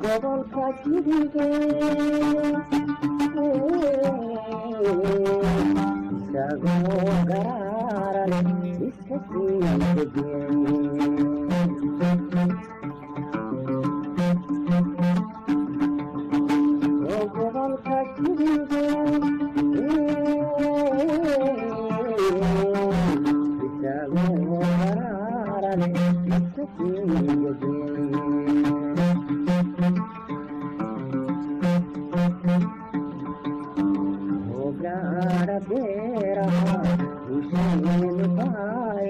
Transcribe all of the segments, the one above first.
gobolka jiriga isagoo garaara leh iska sii degay oo gobolka jiriga isagoo garaara leh iska sii degay Gara bera, ushayelu pai,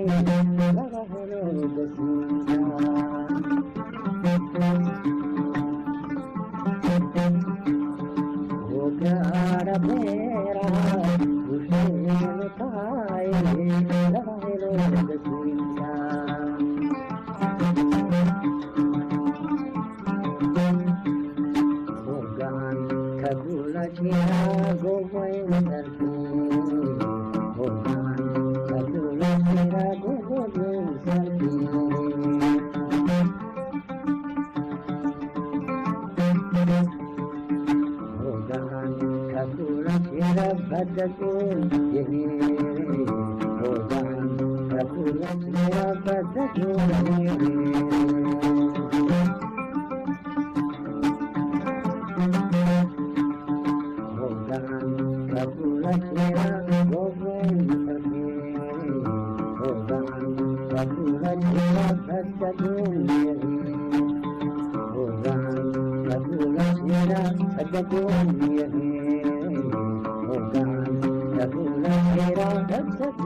laga helo gasiya. Gara bera, ushayelu pai, laga helo gasiya. Hogan kabula kira gowai narki, hogan kabula kira gowai narki. Hogan kabula kira badatu yehi, hogan kabula kira badatu yehi. Kabula kira gowai narki, hogan kabula kira badatu yehi, hogan kabula kira badatu yehi, hogan kabula kira badatu